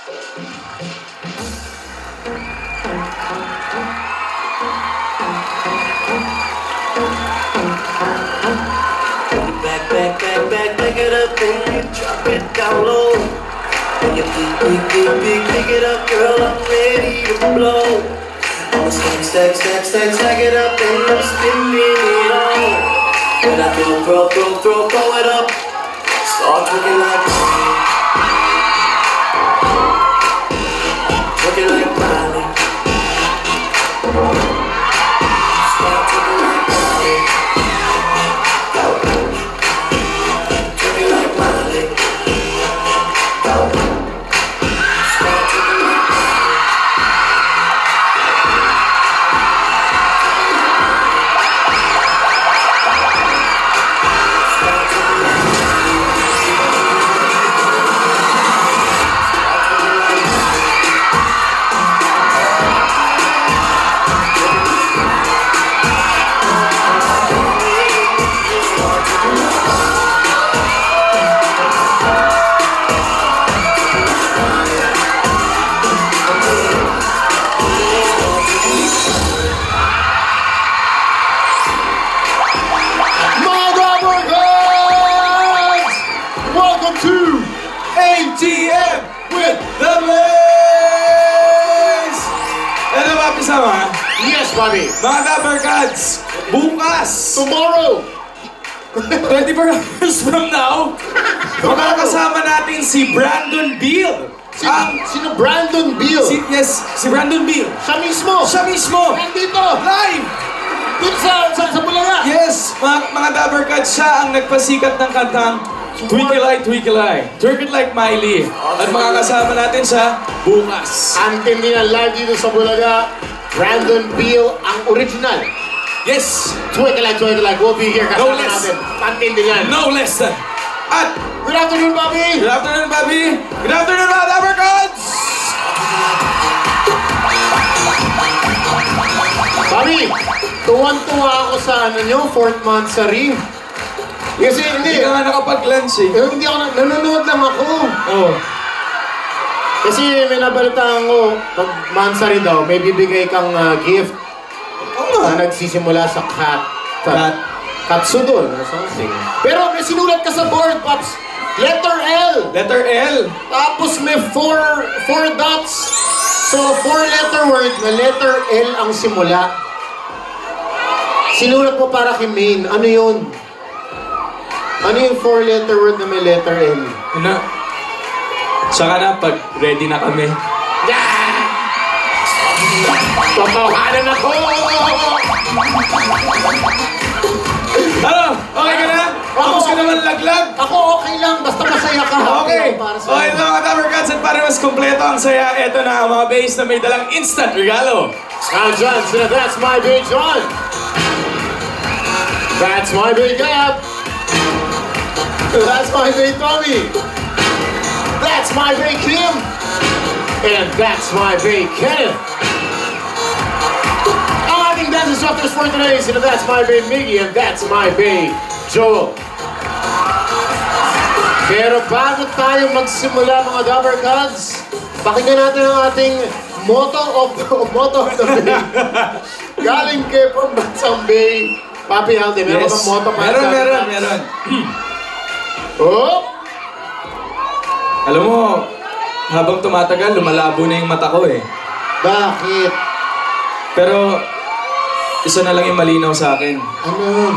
Back it up and you drop it down low. And you pick it up, girl, I'm ready to blow. I'ma stack it up and I'm spinning it all. When I throw it up, start twerking like Miley. Start twerking like Miley. Twerking like Miley. Start twerking like ATM with the Blaze! Ano ba, pisama? Yes, Bobby. Mga Dapper Cats, bukas! Tomorrow! 24 hours from now, makakasama natin si Brandon Beal. Sino Brandon Beal? Si Brandon Beal. Siya mismo! Siya mismo! Nandito! Live! Dito sa Bulaga! Yes, mga Dapper Cats, siya ang nagpasikat ng kantang Twinkle Eye, Twerk It Like Miley. At makakasama natin siya bukas. Antindi na live dito sa Bulaga. Brandon Beal, ang original. Yes! Twinkle Like. We'll be here No kasama less. natin. Antindi yan. No less than. At Good afternoon, Bobby! good afternoon, Bobby! Good afternoon, mga Dapper Cats! Bobby, tuwan-tuwa ako sa Fourth Mansari. Kasi Hindi ka nga nakapag-lunch eh. Hindi ako, nanonood lang ako. Oo. Kasi may nabalitaan ko, pag Mansari daw, may bibigay kang gift Oo nga. na nagsisimula sa Katsudon or something. Pero may sinulat ka sa board, Pops. Letter L. Letter L. Tapos may four dots. So, 4-letter word na letter L ang simula. Sinulat mo para kay Maine. Ano yun? Ano yung 4-letter word na may letter L? Ano? Saka na, pag ready na kami. Tatawanan ako! Ano? Okay ka na? Tapos ka naman laglag? Ako okay lang, basta masaya ka. Okay. Para sa Okay na mga Dapper Cats, at para mas kompleto ang saya, eto na ang mga bass na may dalang instant regalo. John, sila, that's my big John. That's my big Gab. That's my big Tommy. That's my big Kim. And that's my big Kenneth. Ang ating dance instructors for today, sila, that's my big Miggy, and that's my big Joel. Pero bago tayo magsimula, mga Dapper Cats, pakinggan natin ang ating motto of the day. Galing kay Pambansang Bay. Papi Aldi, meron bang motto para sa atin? Meron. Oh! Alam mo, habang tumatagal, lumalabo na yung mata ko eh. Bakit? Pero, isa na lang yung malinaw sa akin. Ano yun?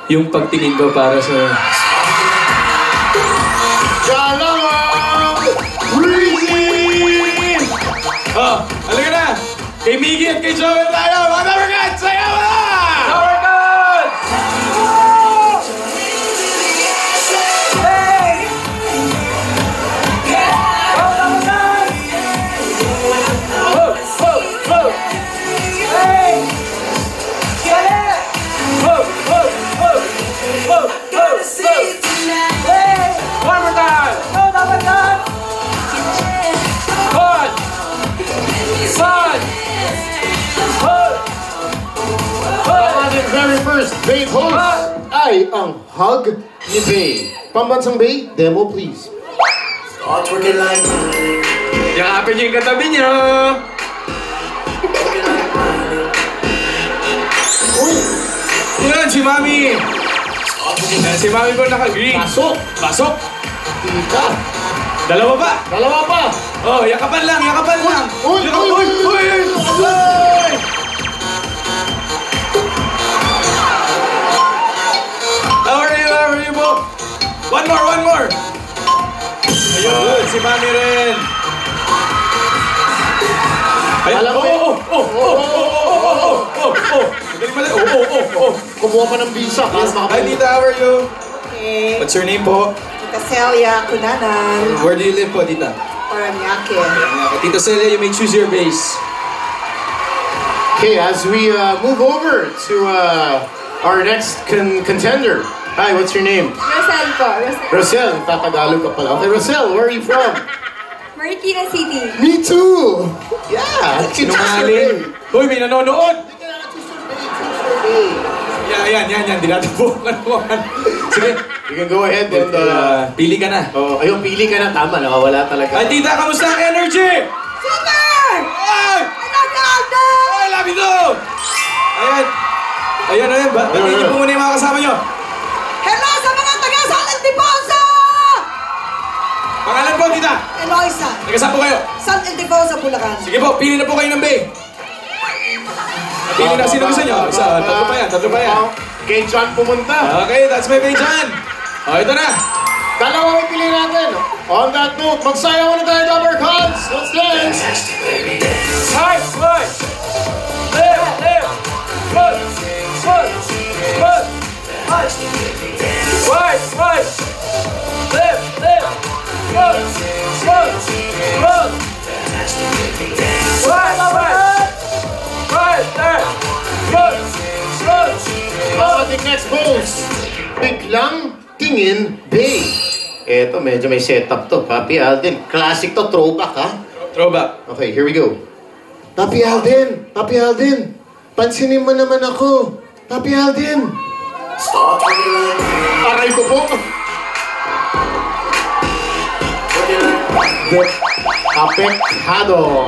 Yung pagtingin ko para sa... Galang! Breezy! Oh, halika na! Kay Miggy at kay Joel tayo! Mga Dapper Cats, sayaw na! Dapper Cats! One more time! Go, Dapper Cats! One! Ang ating very first Bay host ay ang Hug ni Bay. Pambansang Bay, demo please. start twerking like Miley. Yakapin niyo yung katabi niyo. Yan, si Mami. Si Mami po naka-green. Pasok! Pasok. Tika! Dalawa pa. Dalawa pa! Oh, yakapan lang, yakapan lang. Uy! Uy! Uy! Uy! Uy! How are you po? One more. Ayun, si Mami rin. Ayun, Alam mo, kumuha pa ng visa. Yes. Hi, Tita, how are you? Okay. What's your name po? Tita Celia Kunanan, Where do you live po, Tita? Paranaque. Tita Celia, you may choose your base. Okay, as we move over to our next contender. Hi, what's your name? Rosel po. Rosel, tatagalog ka pala. Okay, Rosel, where are you from? Marikina City. Me too! Yeah! Sinungaling. Hoy, may nanonood! Yan. Di natin po. Sige. You can go ahead and... Pili ka na. oh, ayun, pili ka na. Tama, nakawala talaga. Ay, Tita, kamusta ang energy? Super! Ay! I love you, Alden! Ay, love you too! Ayan. Batiin niyo po muna yung mga kasama niyo. Hello sa mga taga San Ildefonso! Pangalan po, Tita. Eloisa, Taga saan po kayo? San Ildefonso, Bulacan. Sige po, pili na po kayo ng bay. Pili na sino gusto niyo. Isa, tatlo pa yan. Kay John pumunta. Okay, that's my bay dyan. O, ito na. Dalawa ang pili natin. On that note, magsayaw na tayo, Dapper Cubs. Let's dance! Right. Left. Good. Right. Left. Good. Right there. Good. Ang ating next pose, biglang tingin bay. Eto, medyo may setup to. Papi Alden, classic to, throwback ha? Throwback. Okay, here we go. Papi Alden, pansinin mo naman ako. Papi Alden. Aray ko po. Apektado.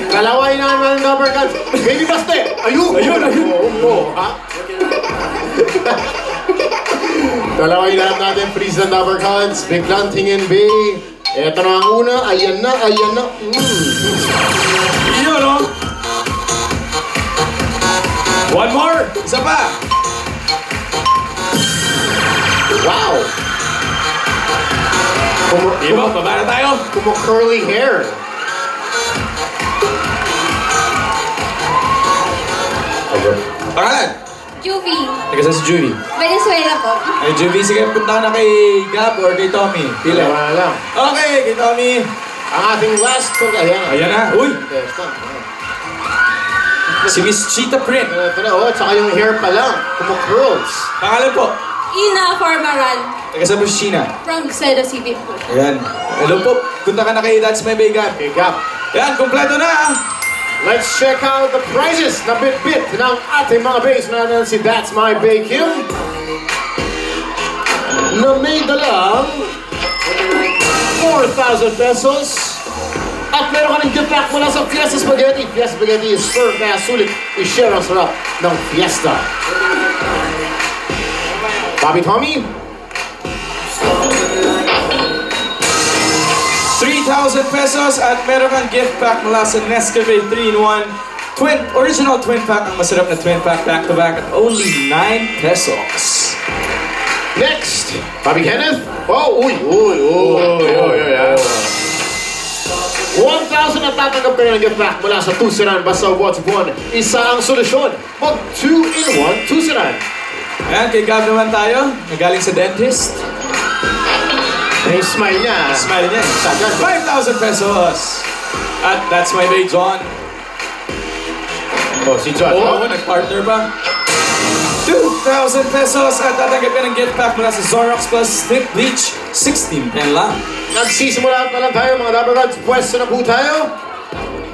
Kalaway na naman ng Dapper Cubs. Baby Baste! Ayun! Oo, ha? Kalaway na natin, freeze ng Dapper Cubs. Biglang tingin, B. Eto na ang una. Ayan na. Yun, no? One more. Isa pa. Wow! Iba, baba na tayo. Kumu-curly hair. Pangalan. Juvie. Taga saan si Juvie? Venezuela po. Ay, Juvie, sige, punta na kay Gab or kay Tommy. Pila. Wala lang. Okay, kay Tommy. Ang ating last kung Ayan na. Uy! Si Miss Cheetah Print. Ito na, oh, tsaka yung hair pa lang. Kumu-curls. Pangalan po. Ina Formaran Taga saan po si Sheena? from Cedo City po. Ayan. Hello po. Punta ka na kay That's My Bay Gab. Okay, Gab. Ayan, kompleto na. Let's check out the prizes na bit-bit ng ating mga base na si That's My Bay Kim. Na may dalang 4,000 pesos. At meron ka ng gift pack mula sa Fiesta Spaghetti. Fiesta Spaghetti is served kaya sulit i-share ang sarap ng Fiesta. Bobby Tommy? 3,000 pesos at meron kang gift pack mula sa Nescafe 3-in-1 original twin pack, ang masarap na twin pack back to back at only 9 pesos. Next, Bobby Kenneth? Oh, uy. 1,000 at tatanggap kayo ng gift pack mula sa Tusaran. Basta what's one, isa ang solusyon. Mag 2-in-1 Tusaran. Ayan, kay Gab naman tayo, nagaling sa dentist. Yung smile niya. Smile niya. 5,000 pesos. At That's My Bay John. Oh, si John. Oo, nag-partner pa. 2,000 pesos at tatanggap ka ng gift pack mula sa Zorox Plus Thick Bleach. 16 pen lang. Nagsisimula pa lang tayo mga Dapper Cubs. Pwesto na po tayo.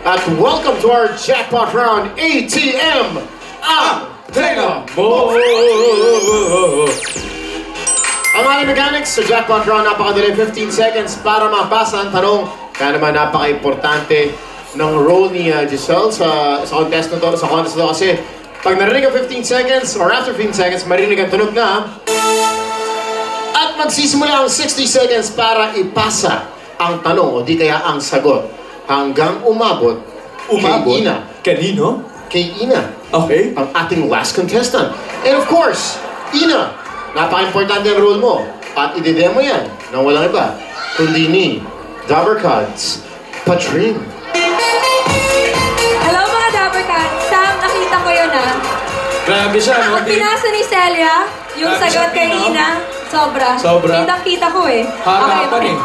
At welcome to our jackpot round ATM. Tenga mo! Ang ating mechanics sa jackpot round, napakadali 15 seconds para mapasa ang tanong. Kaya naman napaka-importante ng role ni Giselle sa contest na to, kasi pag narinig ang 15 seconds or after 15 seconds, marinig ang tunog na at magsisimula ang 60 seconds para ipasa ang tanong o di kaya ang sagot hanggang umabot kay Ina. Kanino? Kay Ina. Okay. Ang ating last contestant. And of course, Ina, napaka-importante ang role mo. At ididemo yan ng walang iba, kundi ni Dabbercats, Patring. Hello mga Dabbercats. Sam, nakita ko yun ah. Grabe siya, no? Ang pinasa ni Celia, yung Grabe sagot siya, kay no? Ina, sobra. Sobra. Kitang-kita ko eh. Harapan eh.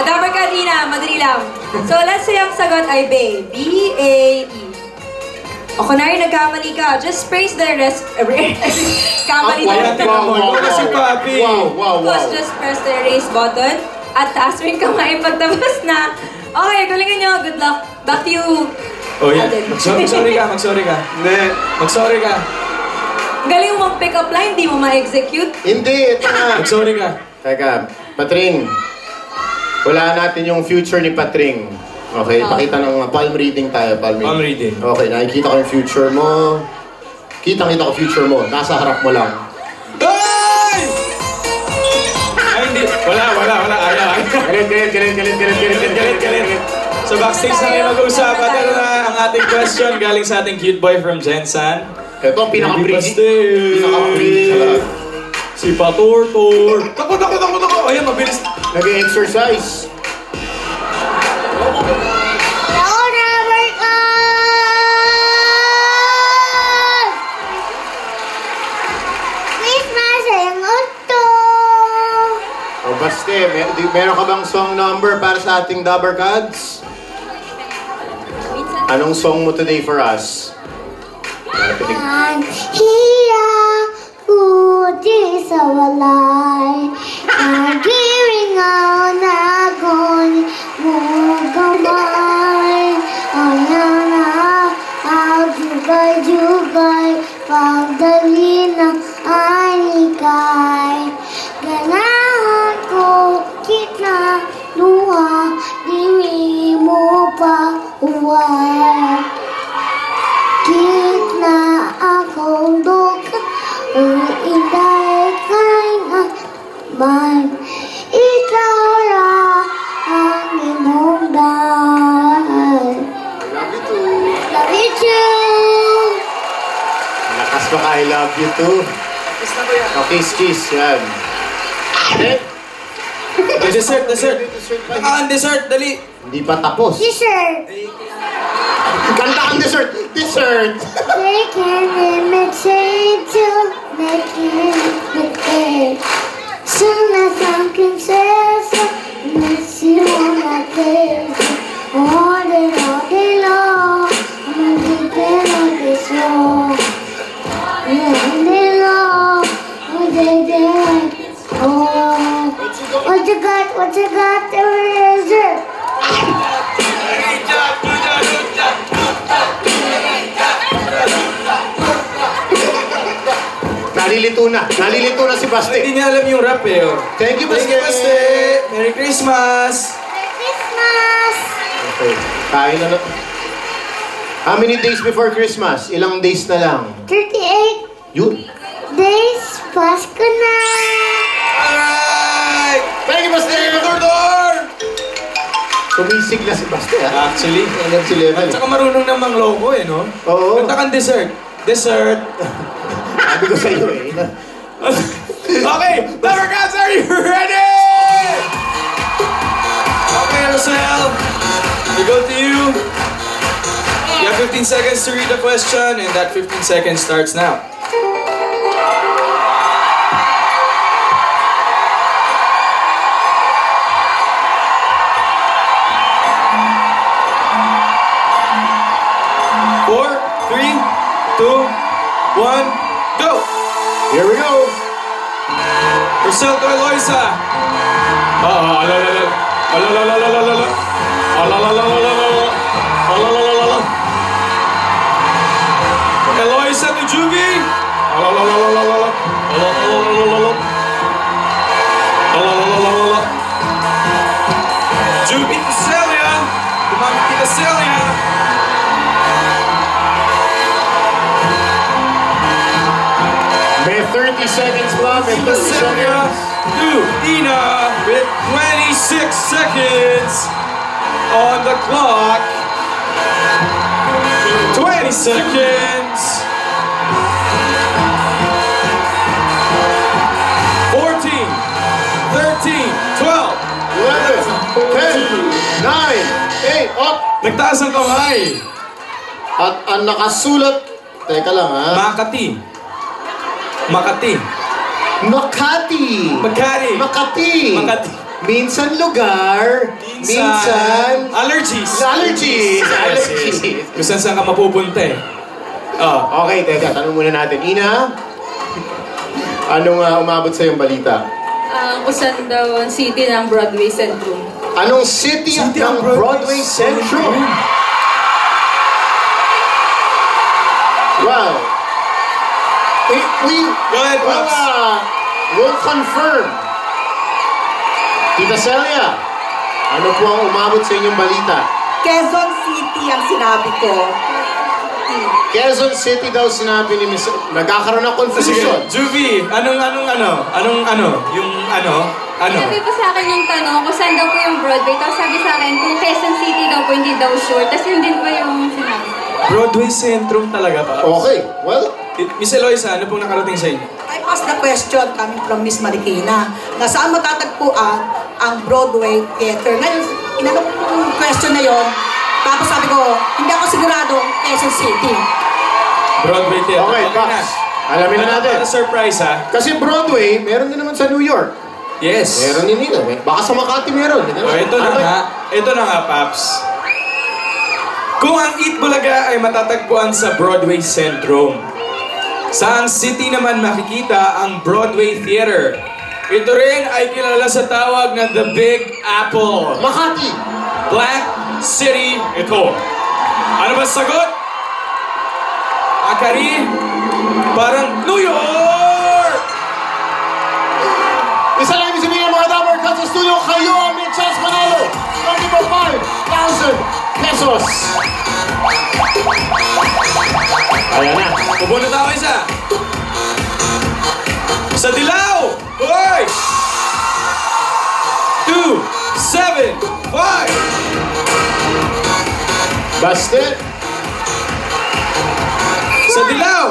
Dabbercat Ina, madali lang. So let's say ang sagot ay Bae. B-A-E. O kunwari nagkamali ka, just praise the rest. Kamali Wow, na. wow, wow, si Papi. Wow. Just press the erase button. At taas rin kamay pagtapos na. Okay, galingan nyo. Good luck. Back to you. Oh, yeah. Alden. Mag-sorry ka. Hindi. Mag-sorry ka. Galing mo mag-pick up line, di mo ma-execute. Hindi, ito nga. Mag-sorry ka. Teka, Patring. Wala natin yung future ni Patring. Okay, pakita ng palm reading tayo. Palm reading. Okay, nakikita ko yung future mo. Kitang-kita ko future mo. Nasa harap mo lang. Ay! Ay, hindi. Wala. Ayaw. Galit. So backstage na kayo mag-uusapan. Ito na ang ating question galing sa ating cute boy from Jensan. Ito ang pinaka-breezy. Pinaka-breezy sa lahat. Si Patortor. Takot. Ayan, mabilis. Nag-exercise. Baste, meron ka bang song number para sa ating Dabbercats? Anong song mo today for us? Hiya, di sa walay, nagiring ang nagon mo gamay. Ayan na, ang jugay, pagdali ng anikay. Ganahan ko, kita luha, di mo pa uway. Kita akong duka, inday kay man. Ikaw ra ang imong dahil. Love you too. Love you too. Lakas mo ka, I love you too. Kiss na ba yan? O, kiss, yan. Eh, Dessert. Ang dessert, dali. hindi pa tapos. T-shirt. Kanta ang dessert. They can imitate you, make it imitate. Soon as I'm princess, makes you wanna taste it. All day long, I'm keeping on this song. All day long, all day. Oh, what you got, there is it. Nalilito na si Baste. Hindi niya alam yung rap eh. Oh. Thank you, Baste. Merry Christmas. Christmas! Okay, kain na. How many days before Christmas? Ilang days na lang? 38 Yun. days, Pasko na! Alright! Thank you, Baste. Door! Sumisig na si Baste, ha? Actually. Energy level. At saka marunong namang logo eh, no? Oo. Kanta kang dessert. Dessert. Sabi ko sa iyo, eh. Okay, Dabbercats, are you ready? Okay, Rosel. We go to you. You have 15 seconds to read the question, and that 15 seconds starts now. Four, three, two, one, go! Here we go. Rosel to Eloisa. Eloisa to Juvi. Juvi to Celia. Celia. May 30 seconds pa. May 30 Celia seconds. to Ina with 26 seconds on the clock. 20 seconds. 14, 13, 12. 11, 10, 9, 8, up! Nagtaas ang kamay. At ang nakasulat, teka lang ha. Makati. Makati. Makati. Makati. Makati. Makati. Minsan lugar, minsan allergies. allergies. Allergies. Kung saan ka mapupunta eh. Oh. Okay, teka, tanong muna natin. Ina, anong umabot sa iyong balita? Kung saan daw ang city ng Broadway Centrum. Anong city ng Broadway Centrum? Wow. Go ahead, Pops. We'll confirm. Tita Celia, ano po ang umabot sa inyong balita? Quezon City ang sinabi ko. Quezon City daw sinabi ni Miss... Nagkakaroon ng confusion. Juvie, anong yung Sabi po sa akin yung tanong kung saan daw po yung Broadway. Tapos sabi sa akin kung Quezon City daw po hindi daw sure. Tapos yun din po yung sinabi. Broadway Centrum talaga ba? Okay, well, Miss Eloisa, ano pong nakarating sa inyo? I asked the question coming from Miss Marikina na saan matatagpuan ang Broadway Theater. Ngayon, inanong ko yung question na yon. Tapos sabi ko, hindi ako sigurado Quezon City. Broadway Theater. Okay, Pops. Alamin na natin. Para surprise ha? Kasi Broadway, meron din naman sa New York. Yes. Meron din dito. Baka sa Makati meron. Ito na nga, Paps. Kung ang Eat Bulaga ay matatagpuan sa Broadway Centrum, saang city naman makikita ang Broadway Theater? Ito rin ay kilala sa tawag na The Big Apple. Makati. Black City ito. Ano ba sagot? Akari? Parang New York! Isa lang ibig sabihin mga Dapper Cats sa studio, kayo ang may chance manalo. 25,000 pesos. Ayan na. Pupunta tayo isa. Sa Dilaw! Hoy! 2, 7, 5. Bastet. Sa Dilaw!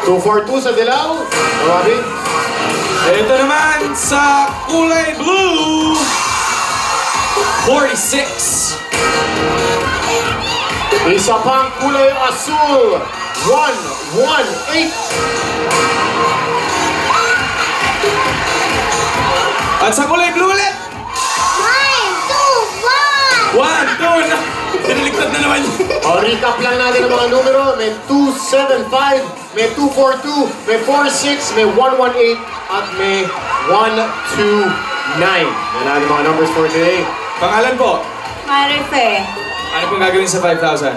242 sa Dilaw. Tawagin. Ito naman sa kulay blue. 46. Isa pang kulay asul. 118. At sa kulay blue ulit. 1, 2, na. Tiniligtad na naman yun. O, recap lang natin ang mga numero. May 275, may 242, may 46, may 118, at may 129. Yan ang mga numbers for today. Pangalan po. Marife. Ano pong gagawin sa 5,000?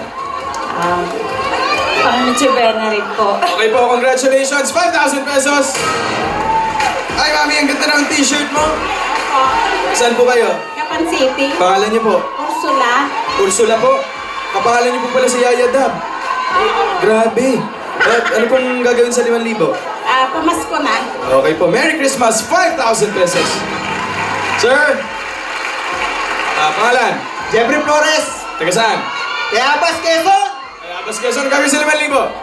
Pang-chibena rin po. Okay po, congratulations. 5,000 pesos. Ay, mami, ang ganda ng t-shirt mo. Saan po kayo? Kapan City. Pangalan niyo po? Ursula. Ursula po. Kapangalan niyo po pala si Yaya Dab. Grabe. At ano pong gagawin sa 5,000? Pamasko na. Okay po. Merry Christmas. 5,000 pesos. Sir. Pangalan? Jeffrey Flores, Taga saan? Tayabas, Quezon. Tapos kayo, saan gagawin sa 5,000?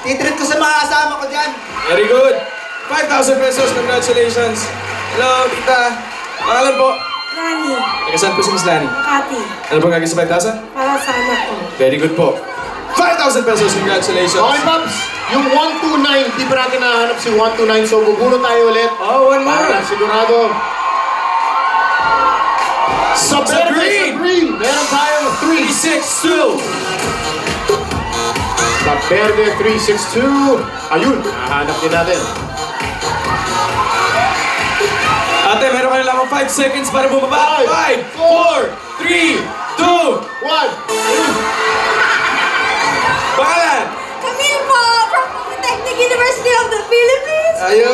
Titreat ko sa mga kasama ko dyan. Very good. 5,000 pesos. Congratulations. Hello, tita. Pangalan po? Rani, Taga saan po si Miss Lani? Makati, Ano pong gagawin sa 5,000? para sa anak ko. Very good po. 5,000 pesos. Congratulations. Okay, Pops. Yung 129, di pa natin nahanap si 129. So, bubunot tayo ulit. Oh, one more. Para sigurado. Sa Sa Verde, green. sa green, meron tayong 362. Sa Verde 362. Ayun, nahanap din natin. Ate, meron kayo lamang 5 seconds para bumaba. 5, 4, 3, 2. 1. Pangalan? Camille po, from Polytechnic University of the Philippines. Ayo.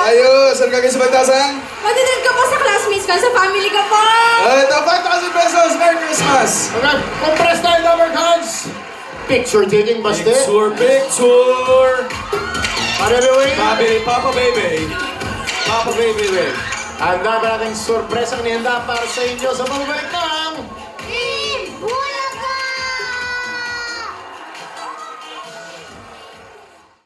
Ayos! Ano gagawin sa pagtasan? Magdadrive ka pa sa classmates ka, sa family ka pa! Ito, 5,000 pesos! Merry Christmas! Okay, compress tayo, Dabber Gods. Picture taking, Baste. Picture! Anyway, Papa baby! Papa baby! ang dami nating sorpresang nihanda para sa inyo sa pagbabalik na